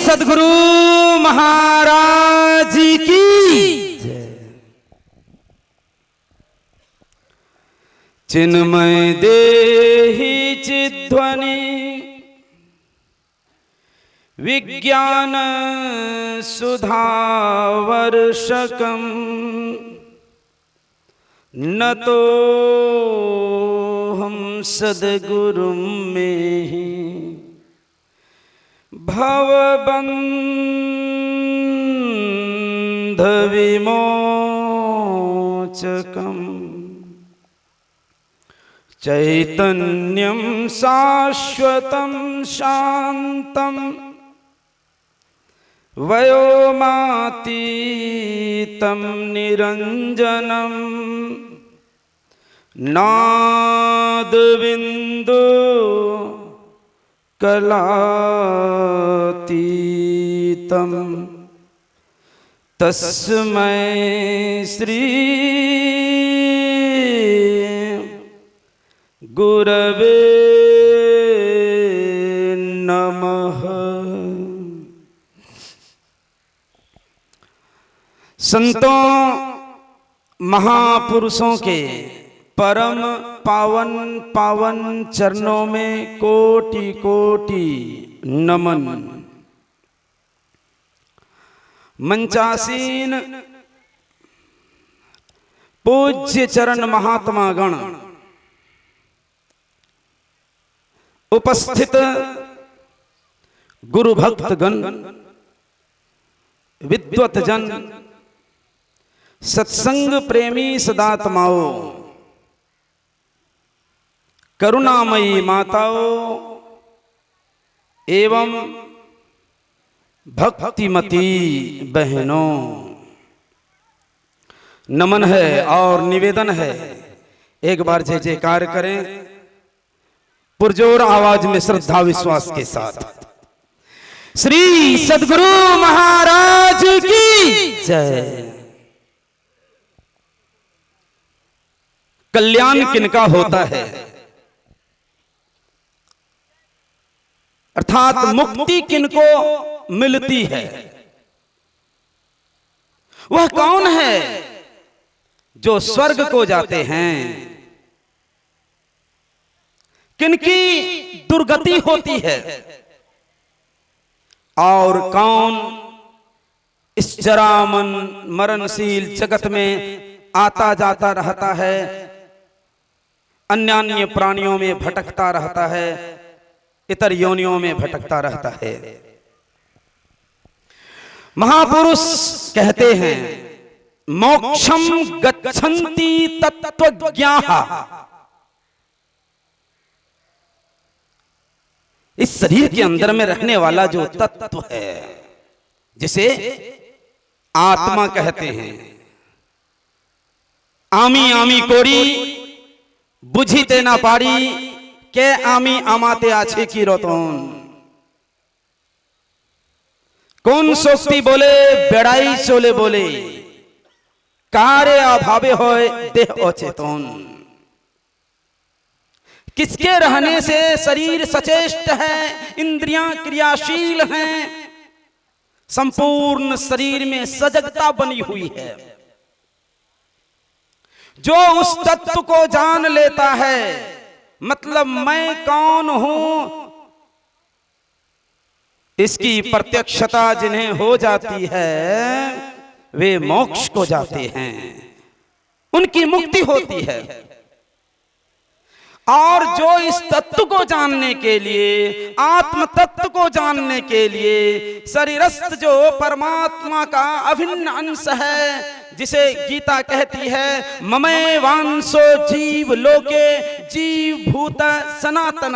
सद्गुरु महाराज की जय। चिन्मय देहि चिद्ध्वनि विज्ञान सुधावर्षकम् नतो हम सद्गुरुं मेहि भवबन्ध विमोचकम् चैतन्यं शाश्वतं शान्तं वयोमातीतं निरञ्जनं नादबिन्दु कलातीतं तस्मै श्री गुरवे नमः। संतों महापुरुषों के परम पावन पावन चरणों में कोटि कोटि नमन। मंचासीन पूज्य चरण महात्मा गण, उपस्थित गुरु भक्त गण, विद्वत जन, सत्संग प्रेमी सदात्माओं, करुणामयी माताओं एवं भक्तिमती बहनों, नमन है और निवेदन है, एक बार जय जयकार करें पुरजोर आवाज में श्रद्धा विश्वास के साथ। श्री सद्गुरु महाराज की जय। कल्याण किनका होता है, अर्थात मुक्ति किनको मिलती है, वह कौन है जो स्वर्ग को जाते हैं, किनकी दुर्गति होती है, और कौन इस जरामन मरणशील जगत में आता जाता रहता है, अन्य अन्य प्राणियों में भटकता रहता है, इतर योनियों में भटकता रहता है। महापुरुष कहते हैं मोक्षम गच्छन्ति तत्त्वज्ञाः। इस शरीर के अंदर में रहने वाला जो तत्व है, जिसे आत्मा कहते हैं, आमी आमी कोरी बुझीते ना पारी के आमी आमाते आछे की रोतन। कौन सोक्ति बोले बेड़ाई चोले बोले, कारे अभावे होय देह अचेतन। किसके रहने से शरीर सचेष्ट है, इंद्रियां क्रियाशील हैं, संपूर्ण शरीर में सजगता बनी हुई है। जो उस तत्व को जान लेता है, मतलब मैं कौन हूं, इसकी प्रत्यक्षता जिन्हें हो जाती है वे मोक्ष को जाते हैं, उनकी मुक्ति होती है। और जो इस तत्व को जानने के लिए, आत्म तत्व को जानने के लिए, शरीरस्थ जो परमात्मा का अभिन्न अंश है, जिसे गीता कहती है ममे वांसो जीव लोके जीव भूत सनातन।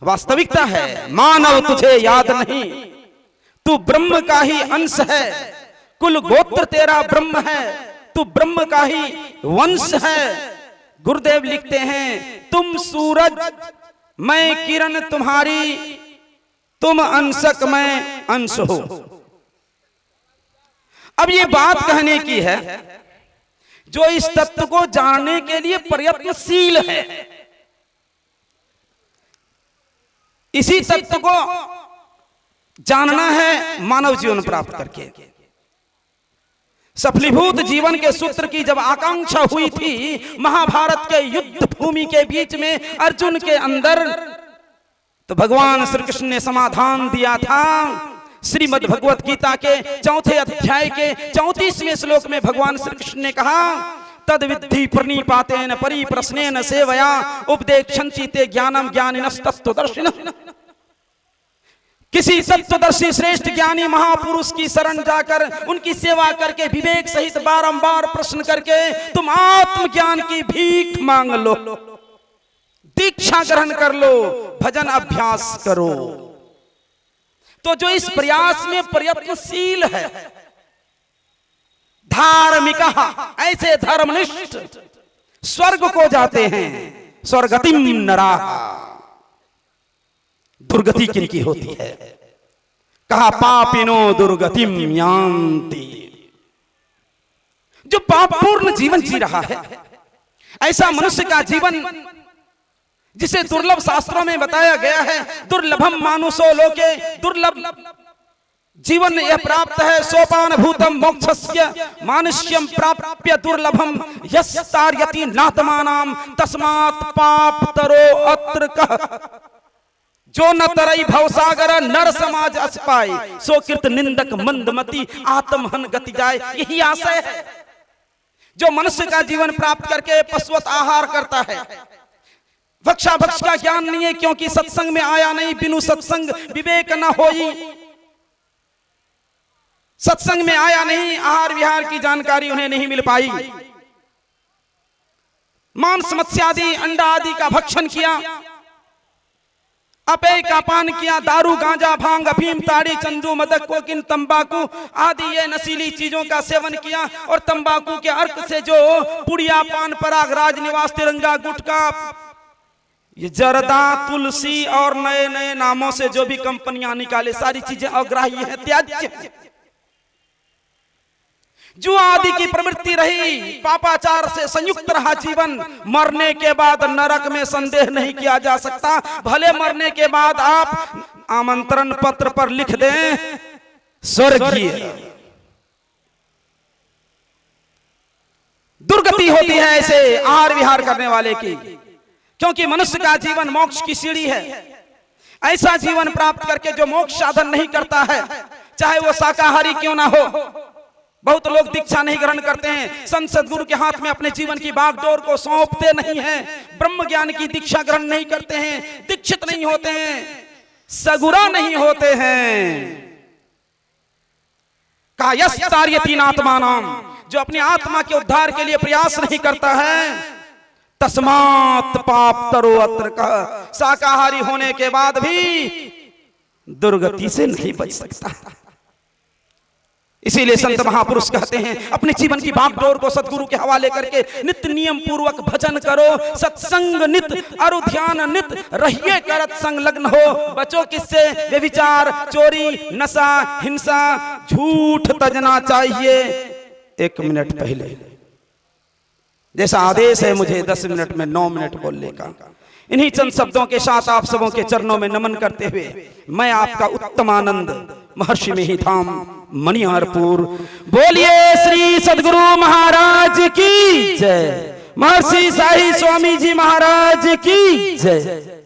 वास्तविकता है मानव तुझे याद नहीं, तू ब्रह्म का ही अंश है, कुल गोत्र तेरा ब्रह्म है, तू ब्रह्म का ही वंश है। गुरुदेव लिखते हैं तुम सूरज मैं किरण तुम्हारी, तुम अंशक मैं अंश हो। अब ये बात कहने की है जो इस तत्व को जानने के लिए प्रयत्नशील है, इसी तत्व को जानना है मानव जीवन प्राप्त करके। सफलीभूत जीवन के सूत्र की जब आकांक्षा हुई थी महाभारत के युद्ध भूमि के बीच में अर्जुन के अंदर, तो भगवान श्री कृष्ण ने समाधान दिया था। श्रीमद् भगवत गीता के 4थे अध्याय के 34वें श्लोक में भगवान श्री कृष्ण ने कहा, तद विद्धि प्रणिपातेन परिप्रश्नेन सेवया उपदेक्षन्ति ते ज्ञानम ज्ञानिनस्तत्त्वदर्शिनः। किसी तत्वदर्शी श्रेष्ठ ज्ञानी महापुरुष की शरण जाकर उनकी सेवा करके विवेक सहित बारंबार प्रश्न करके तुम आत्मज्ञान की भीख मांग लो, दीक्षा ग्रहण कर लो, भजन अभ्यास करो। तो जो इस प्रयास में प्रयत्नशील है, धार्मिक, ऐसे धर्मनिष्ठ स्वर्ग को जाते हैं। स्वर्गतिम नराः, दुर्गति किनकी होती है? कहा पापिनो दुर्गतिम यान्ति। जो पापपूर्ण जीवन जी रहा है, ऐसा मनुष्य का जीवन जिसे दुर्लभ शास्त्रों में बताया गया है, दुर्लभम मानुषो लोके, दुर्लभ जीवन यह प्राप्त है। सोपान भूतम मोक्षस्य मानुष्यम प्राप्य दुर्लभम यस्तार्यति नात्मानाम तस्मात् पापतरो अत्र कः। जो न तरई भवसागर नर समाज अस पाए, सो कृत निंदक मंदमति आत्महन गति जाए। यही आशय है। जो मनुष्य का जीवन प्राप्त करके पशुवत आहार करता है, भक्षा भक्ष का ज्ञान नहीं है क्योंकि सत्संग में आया नहीं, बिनु सत्संग विवेक न होई। सत्संग में आया नहीं, आहार विहार की जानकारी उन्हें नहीं मिल पाई। मांस मत्स्यादि अंडा आदि का भक्षण किया, अपेय का पान किया, दारू गांजा भांग अफीम ताड़ी चंदू मदक कोकिन तंबाकू आदि ये नशीली चीजों का सेवन किया। और तंबाकू के अर्क से जो पुड़िया पान पराग राजनिवास तिरंगा गुटखा ये जर्दा तुलसी और नए नए नामों से जो भी कंपनियां निकाले, सारी चीजें अग्राह्य है, त्याज्य है। जुआ आदि की प्रवृत्ति रही, पापाचार से संयुक्त रहा जीवन। मरने के बाद नरक में संदेह नहीं किया जा सकता। भले मरने के बाद आप आमंत्रण पत्र पर लिख दें स्वर्गीय। दुर्गति होती है ऐसे आहार विहार करने वाले की, क्योंकि मनुष्य का जीवन मोक्ष की सीढ़ी है। ऐसा जीवन प्राप्त करके जो मोक्ष साधन नहीं करता है, चाहे वो शाकाहारी क्यों ना हो। बहुत लोग दीक्षा नहीं ग्रहण करते हैं, संत सद्गुरु के हाथ में अपने जीवन की बागडोर को सौंपते नहीं हैं, ब्रह्म ज्ञान की दीक्षा ग्रहण नहीं करते हैं, दीक्षित नहीं होते हैं, सगुरा नहीं होते हैं। कहा यस्तार्यति नात्मानाम, जो अपनी आत्मा के उद्धार के लिए प्रयास नहीं करता है, तस्मात् पापतरो अत्र कः। शाकाहारी होने के बाद भी दुर्गति से नहीं बच सकता। इसीलिए संत महापुरुष कहते हैं अपने जीवन की बागडोर को सद्गुरु के हवाले करके नित्य नियम पूर्वक भजन करो, सत्संग नित अरु ध्यान नित, रहिए करत संग लग्न हो। बचो किससे? व्यभिचार, चोरी, नशा, हिंसा, झूठ तजना चाहिए। 1 मिनट पहले जैसा आदेश है मुझे 10 मिनट में 9 मिनट बोलने का। इन्हीं चंद शब्दों के साथ आप सबों के चरणों में नमन करते हुए मैं आपका उत्तमानंद महर्षि में ही धाम मणिहारपुर, बोलिए श्री सद्गुरु महाराज की जय, महर्षि शाही स्वामी जी महाराज की जय।